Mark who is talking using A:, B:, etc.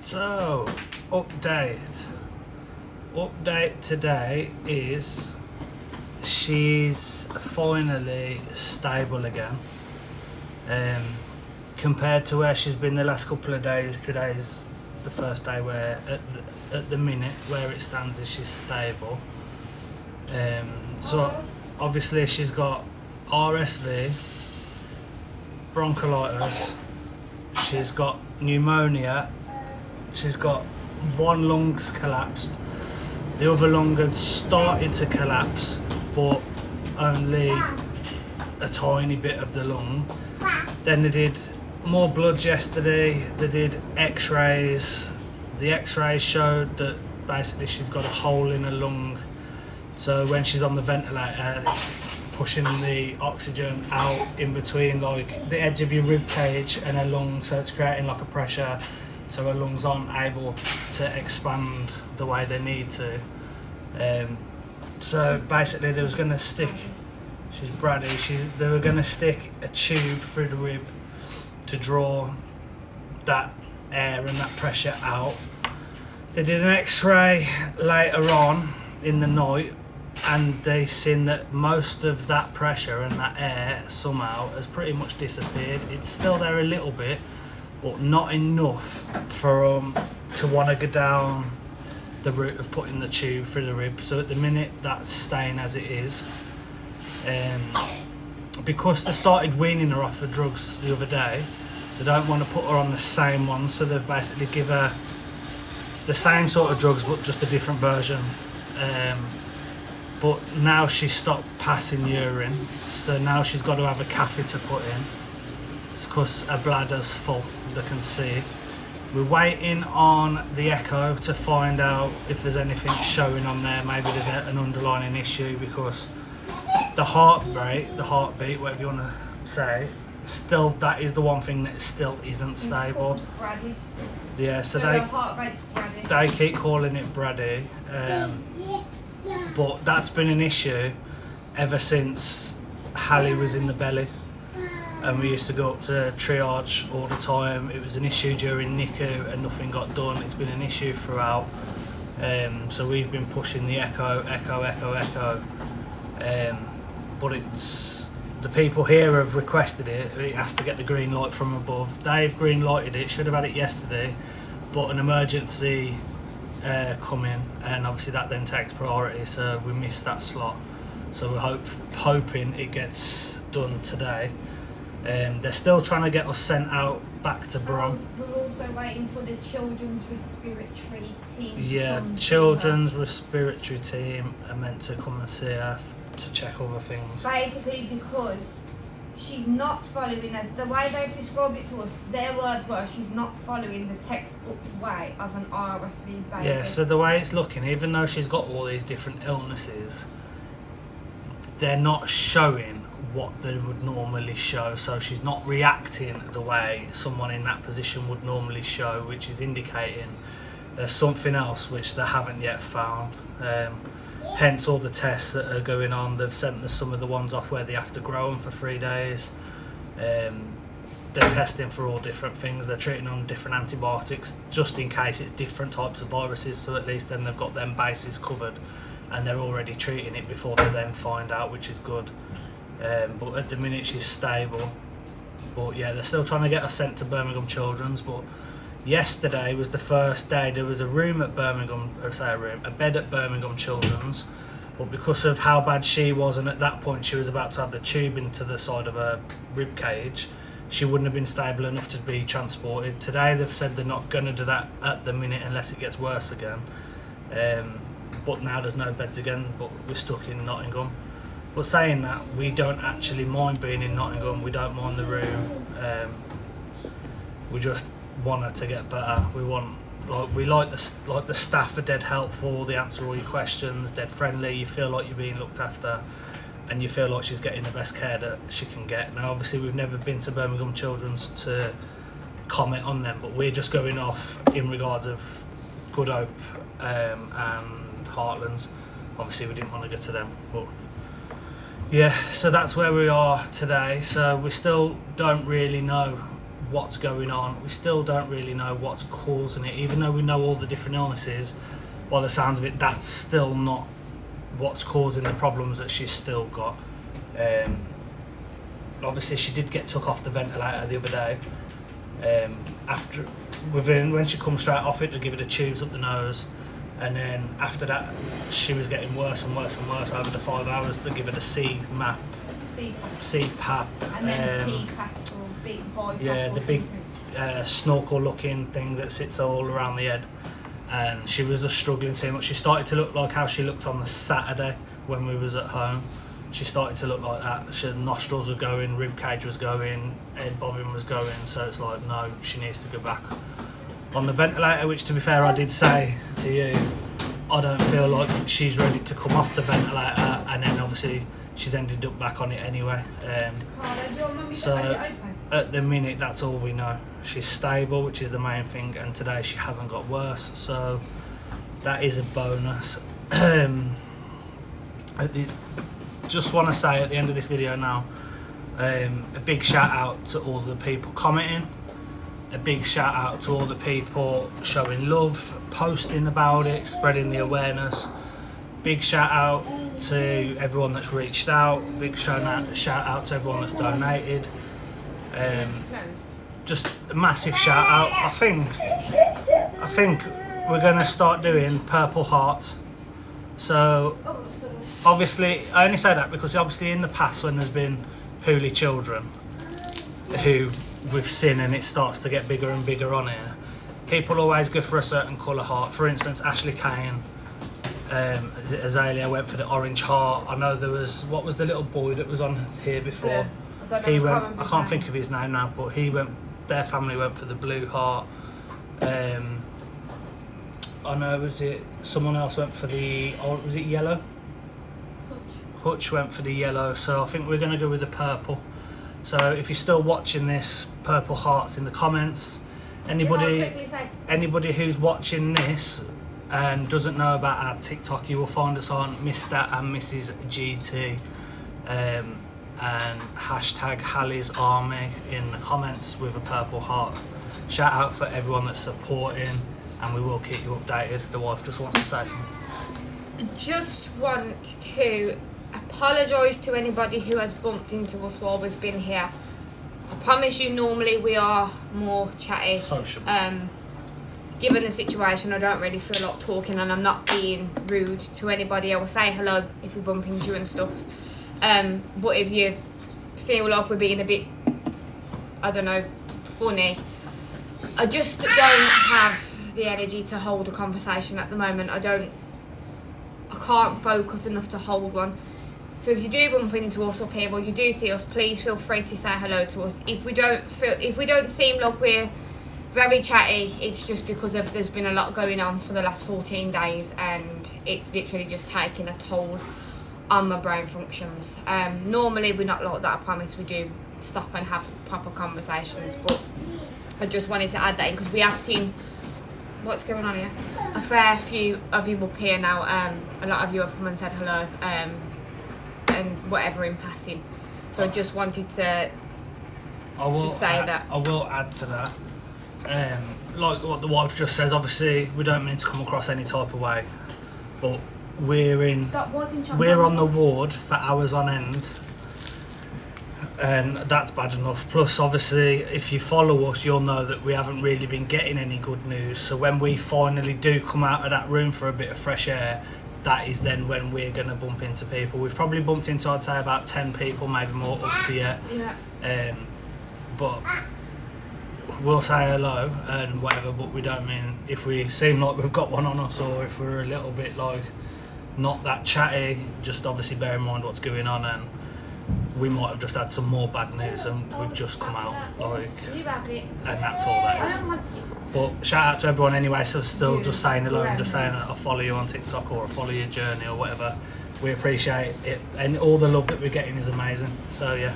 A: So, update today is she's finally stable again. Compared to where she's been the last couple of days, today's the first day where at the minute where it stands is she's stable. So obviously she's got RSV, bronchiolitis, she's got pneumonia, she's got one lung's collapsed, the other lung had started to collapse but only a tiny bit of the lung. Then they did more bloods yesterday, they did x-rays. The x-rays showed that basically she's got a hole in her lung, so when she's on the ventilator it's pushing the oxygen out in between like the edge of your rib cage and her lung, so it's creating like a pressure so her lungs aren't able to expand the way they need to. So basically they was going to stick, she's Brady, they were going to stick a tube through the rib to draw that air and that pressure out. They did an x-ray later on in the night and they seen that most of that pressure and that air somehow has pretty much disappeared. It's still there a little bit, but not enough for to want to go down the route of putting the tube through the rib. So at the minute that's staying as it is. Because they started weaning her off the drugs the other day, they don't want to put her on the same one, so they've basically give her the same sort of drugs but just a different version. But now she's stopped passing urine, so now she's got to have a catheter put in. It's because her bladder's full, they can see. We're waiting on the echo to find out if there's anything showing on there. Maybe there's an underlying issue, because the heartbeat, whatever you want to say, still, that is the one thing that still isn't stable.
B: It's called Brady.
A: Yeah, so
B: the heart rate's Brady.
A: they keep calling it Brady, but that's been an issue ever since Halle was in the belly, and we used to go up to triage all the time. It was an issue during NICU and nothing got done. It's been an issue throughout, so we've been pushing the echo, but it's the people here have requested it. It has to get the green light from above. They've green lighted it, should have had it yesterday, but an emergency come in, and obviously that then takes priority, so we missed that slot. So we're hoping it gets done today. They're still trying to get us sent out back to Brum.
B: We're also waiting for the children's respiratory team.
A: Yeah, children's respiratory team are meant to come and see her to check other things.
B: Basically because she's not following us. The way they've described it to us, their words were she's not following the textbook way of an RSV baby.
A: Yeah, so the way it's looking, even though she's got all these different illnesses, they're not showing what they would normally show. So she's not reacting the way someone in that position would normally show, which is indicating there's something else which they haven't yet found. Hence all the tests that are going on. They've sent us some of the ones off where they have to grow them for 3 days. They're testing for all different things. They're treating on different antibiotics just in case it's different types of viruses, so at least then they've got them bases covered and they're already treating it before they then find out, which is good. But at the minute she's stable. But yeah, they're still trying to get us sent to Birmingham Children's. But yesterday was the first day. There was a bed at Birmingham Children's, but because of how bad she was, and at that point she was about to have the tube into the side of her rib cage, she wouldn't have been stable enough to be transported. Today they've said they're not going to do that at the minute unless it gets worse again. But now there's no beds again, but we're stuck in Nottingham. But saying that, we don't actually mind being in Nottingham. We don't mind the room. We just want her to get better. We like the staff are dead helpful. They answer all your questions, dead friendly. You feel like you're being looked after, and you feel like she's getting the best care that she can get. Now, obviously, we've never been to Birmingham Children's to comment on them, but we're just going off in regards of Good Hope and Heartlands. Obviously, we didn't want to go to them, but yeah, so that's where we are today. So we still don't really know what's going on. We still don't really know what's causing it, even though we know all the different illnesses. By the sounds of it, that's still not what's causing the problems that she's still got. Obviously, she did get took off the ventilator the other day. When she come straight off it, to give her the tubes up the nose, and then after that, she was getting worse and worse and worse over the 5 hours. To give her the CPAP,
B: and then PPAP or big BiPAP.
A: Yeah, the big snorkel-looking thing that sits all around the head, and she was just struggling too much. She started to look like how she looked on the Saturday when we was at home. She started to look like that. Her nostrils were going, rib cage was going, head bobbing was going. So it's like, no, she needs to go back on the ventilator. Which, to be fair, I did say to you, I don't feel like she's ready to come off the ventilator, and then obviously she's ended up back on it anyway. So at the minute, that's all we know. She's stable, which is the main thing, and today she hasn't got worse, so that is a bonus. Just want to say at the end of this video now, a big shout out to all the people commenting, a big shout out to all the people showing love, posting about it, spreading the awareness. Big shout out to everyone that's reached out, big shout out to everyone that's donated. Just a massive shout out. I think we're going to start doing purple hearts. So obviously, I only say that because obviously in the past, when there's been poorly children who we've seen and it starts to get bigger and bigger on here, people always go for a certain colour heart. For instance, Ashley Kane, Azalea went for the orange heart. I know there was, what was the little boy that was on here before? I can't think of his name now, but their family went for the blue heart. I know, was it someone else went for the, or was it yellow? Hutch went for the yellow, so I think we're going to go with the purple. So if you're still watching this, purple hearts in the comments. Anybody who's watching this and doesn't know about our TikTok, you will find us on Mr. and Mrs. GT, and hashtag Halle's Army in the comments with a purple heart. Shout out for everyone that's supporting, and we will keep you updated. The wife just wants to say something.
B: Just want to apologise to anybody who has bumped into us while we've been here. I promise you, normally we are more chatty.
A: Social.
B: Given the situation, I don't really feel like talking, and I'm not being rude to anybody. I will say hello if we bump into you and stuff. But if you feel like we're being a bit, I don't know, funny, I just don't have the energy to hold a conversation at the moment. I can't focus enough to hold one. So if you do bump into us up here, or you do see us, please feel free to say hello to us. If we don't seem like we're very chatty, it's just because there's been a lot going on for the last 14 days, and it's literally just taking a toll on my brain functions. Normally we're not like that, I promise. We do stop and have proper conversations, but I just wanted to add that in because we have seen what's going on here. A fair few of you up here now. A lot of you have come and said hello, and whatever in passing. So I just wanted to just say that.
A: I will add to that. Like what the wife just says, obviously we don't mean to come across any type of way, but we're on the ward for hours on end, and that's bad enough. Plus obviously if you follow us, you'll know that we haven't really been getting any good news. So when we finally do come out of that room for a bit of fresh air, that is then when we're going to bump into people. We've probably bumped into, I'd say, about 10 people, maybe more, up to yet.
B: Yeah.
A: But we'll say hello and whatever, but we don't mean, if we seem like we've got one on us, or if we're a little bit like not that chatty, just obviously bear in mind what's going on, and we might have just had some more bad news and we've just come out, like, and that's all that is. But shout out to everyone anyway, so still just saying hello and just saying I'll follow you on TikTok or I'll follow your journey or whatever. We appreciate it, and all the love that we're getting is amazing. So yeah.